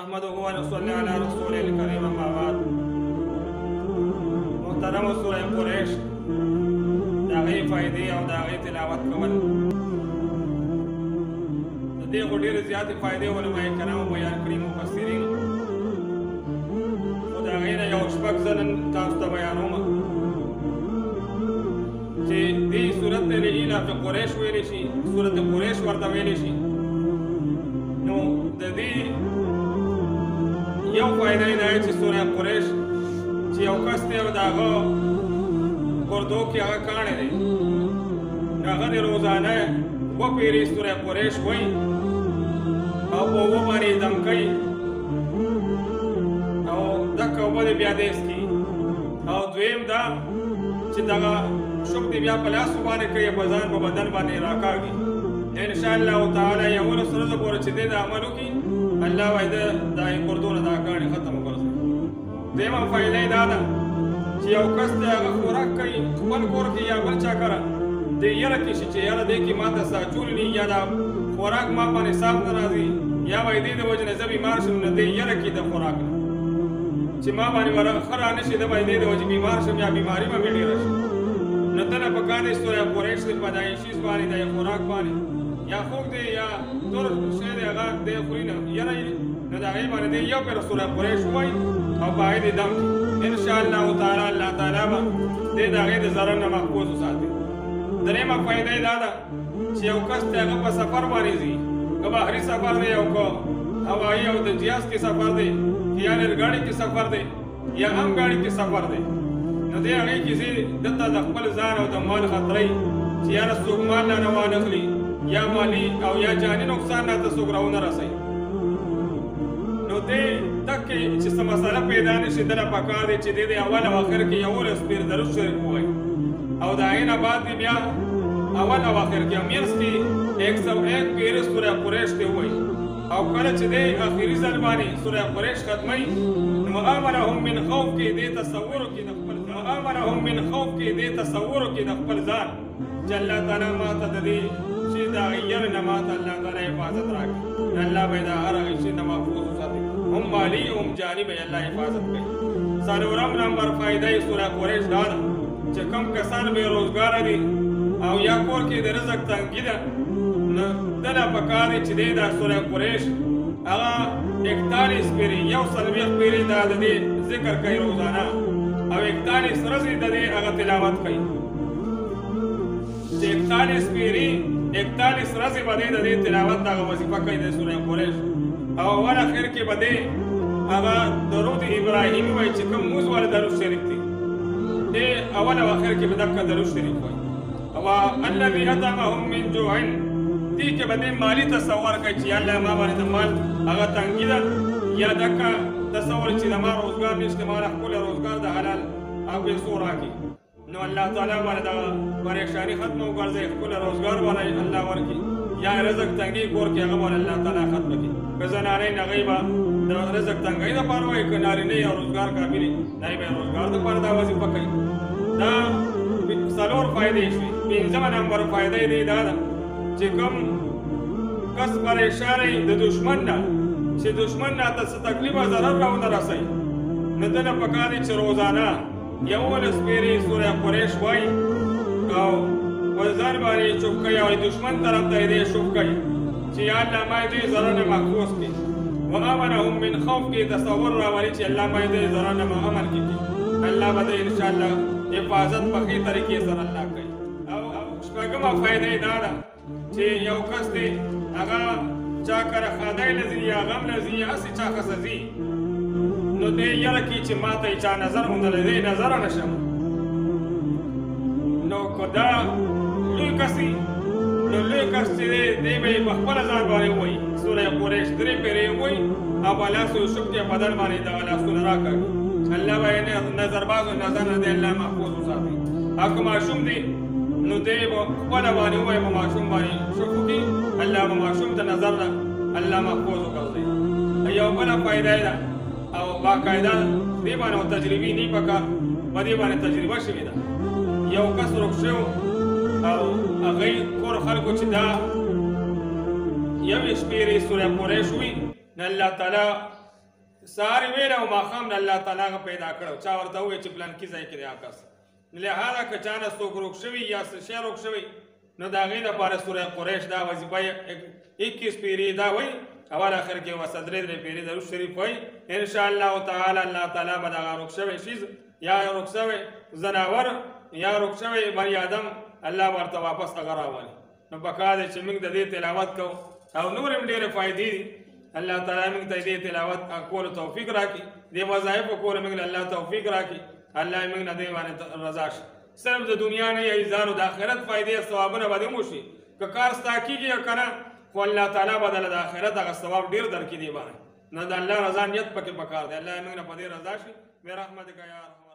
نحمده ونصلي على رسوله الكريم أما بعد. محترم سورة قریش د هغې فایدې او د هغې تلاوت کول د دې خو ډېرې زیاتې فایدې علماء کرامو بیان کړي مفسرین، خو د هغې نه یو شپږ ځله تاسو ته بیانوم چې دې صورت ته لإیلاف قریش ویلی شي، صورت قریش ورته ویلی شي. نو د دې یو فایده یې دا چې سوره قریش چې یو کس دی او د هغه ګردو کې هغه کاڼی دی، نو هغه د روزانه وپېرې سوره قریش وایي او په اوبه باندې دم کوي او دکه اوبه دی بیا دیس کي. او دویم دا چې دغه شوک دی بیا په لاسو باندې کوي، په ځان په بدن باندې راکاږي. انشاءالله تعالی یولس ورځو پورې چې دی د عمل وکړي، الله وایي د ګردو نه دا کاڼي ختم وګرځوي. دویمه فایده یې دا ده چې یو کس دی هغه خوراک کوي خپل کور کې یا بل چا کره، دې یره کې شي چې یاره دې کې ماته ساچول ني یا دا خوراک ما باندې صاف نه راځي، یا وایي دې د وجې نه زه بیمار شم، نو دې یره کې د خوراک نه چې ما باندې ښه رانشي، د وایي دې د وجې بیمار شم یا بیماري به مې ډېره شي. نو ته نه پکار دی سوره قریش دی په دغه شیز باندې د خوراک باندې یا خوږ دی یا تور شی دی هغه دی خوري نه یره یې، نو د هغې باندې دی یو پېره سوره قریش ووایي او په هغې دې دم کړي. انشاءالله تعالی الله تعالی به دې د هغې د ضرر نه محفوظ وساتي. درېیمه فایده یې دا ده چې یو کس دی هغه په سفر باندې ځي، که بحري سفر دی او که هوایي او د جهاز کې سفر دی که یا ریلګاډي کې سفر دی یا هم ګاډي کې سفر دی، نو دې هغې کې ځي دلته د خپل ځان او د مال خطرۍ چې یاره څوک مال نه وانخلي یا مالي او یا جاني نقصان راته څوک راونه رسوي. نو دې دکې چې څه مسله پیدا نه شي دله پکار دی چې دې د اول او آخر کې یولس پېر درود شریف ووایي او د هغې نه بعد دې بیا اول او آخر کې منځ کې 101 پېرې سوره قریش ته ووایي او کله چې دې آخري ځل باندې سوره قریش ختموي نو امنهم من خوف کې دې تصور کې د خپل امنهم من خوف کې دې تصور کې د خپل ځان چې الله تعالی ماته د دې شي د هغې ير نه ماته الله تعالی حفاظت راکړي، الله به یې د هر هغې شي نه محفوظ وساتي، هم مالي هم جاني به یې الله حفاظت کوي. څلورم نمبر فایده یې سوره قریش دا ده چې کوم کسان بې روزګاره دي او یا کور کې د رزق تنګي ده، نو دله پکار دی چې دی دا سوره قریش هغه 41 پېرې 140 پېرې دا د دې ذکر کوي روزانه او 41 ورځې د دې هغه تلاوت کوي چې 41 پېرې 41 ورځې به دی د دې تلاوت دغه وظیفه کوي د سوره قریش. او اول اخر کې به دی هغه درود ابراهیمي وایي چې کوم موږ والا درود شریف دی، دی اول او اخر کې به دغه درود شریف وایي. او الذي اطعمهم من جوع دې کې به دی مالي تصور کوي چې الله ما باندې د مال هغه تنګي ده یا دغه تصور چې د ما روزګار نشته، ما خپل روزګار د حلال او پیسو راکړي، نو الله تعالی باندې دا پریشانی ختم وګرځي، خپل روزګار باندې الله ورکړي یا رزق تنګي کور کې هغه باندې الله تعالی ختم کړي. که زنانې نه هغې به د رزق تنګۍ دپاره وایي، که نارینه یا روزګار کامل وي هغې به یې روزګار دپاره دا وظیفه کوي. دا څلور فایدې شوې. پنځمه نمبر فایده یې دا ده چې کوم کس پریشان وي د دشمن نه چې دشمن نه ته څه تکلیف او ضرر راونه رسوي، نو ده نه پکار دی چې روزانه 11 پېرې سوره قریش وایي او په ځان باندې چوپ کوي او دشمن طرف ته یې شوف کوي چې یا الله ما دې ضرر نه محفوظ کړي. وامنهم من خوف کې تصور راولي چې الله ما دې ضرر نه امن کړي، الله به دې انشاءالله حفاظت په ښې طریقې سره الله کوي. او شپږمه فایده یې دا ده چې یو کس دی هغه چا کره خدای نه ځي یا غم نه ځي یا هسې چا کسه ځي، نو دې یره کې چې ما ته یې چا نظر موندلی دی نظره نه شم، نو که دا لوی کس وي نو لوی کس چې دی دی به یې په خپله ځان باندې ووایي سوره قریش 3 پېرې ووایي او په لاسو شک یې بدن باندې دغه لاسونه راکاږي، الله به یې نظربازو نظر نه دی الله محفوظ وساتي. او که ماشوم دی نو دی به خپله باندې ووایي په ماشوم باندې شک وکړي، الله به ماشوم ته نظر نه الله محفوظ وګرځوي. یو بله فایده یې ده او باقاعده دې باندې تجربې نه پکار، په دې باندې تجربه شوې ده. یو کس روغ شو او هغې کور خلکو چې دا 21 پېرې سوره قریش وي، نو الله تعالی سهار ویل او ماښام نه الله تعالی هغه پیدا کړو چا ورته وویل چې پلانکي ځای کې دی هغه کس لهذا که چا نه څوک روغ شوي یا څه شی روغ شوي نو د هغې دپاره سوره قریش دا وظیفه 21 پیرې دا وایي اول آخر کې وسه درې پیرې درود شریف وایي انشاءالله تعالی الله تعالی به دغه روغ شوی شیز یا روغ شوی زناور یا روغ شوی بني آدم الله ورته واپس هغه راولي نو پکار دی چې موږ د دې تلاوت کوو او نور هم ډېرې فایدې دي الله تعالی موږ ته دې تلاوت کولو توفیق راکړي دې وظایفو کولو موږ له الله توفیق راکړي الله موږ نه دې باندې رضا شي صرف د دنیا نه یې ځانو د آخرت فایدې ثوابونه به دې وشي که کار ستا کېږي او که نه خو الله تعالی به دله د آخرت هغه ثواب ډېر درکړي دې باندې نو د الله رضا نیت پکې پکار دی الله موږ نه په دې رضا شي برحمتک یا ارحم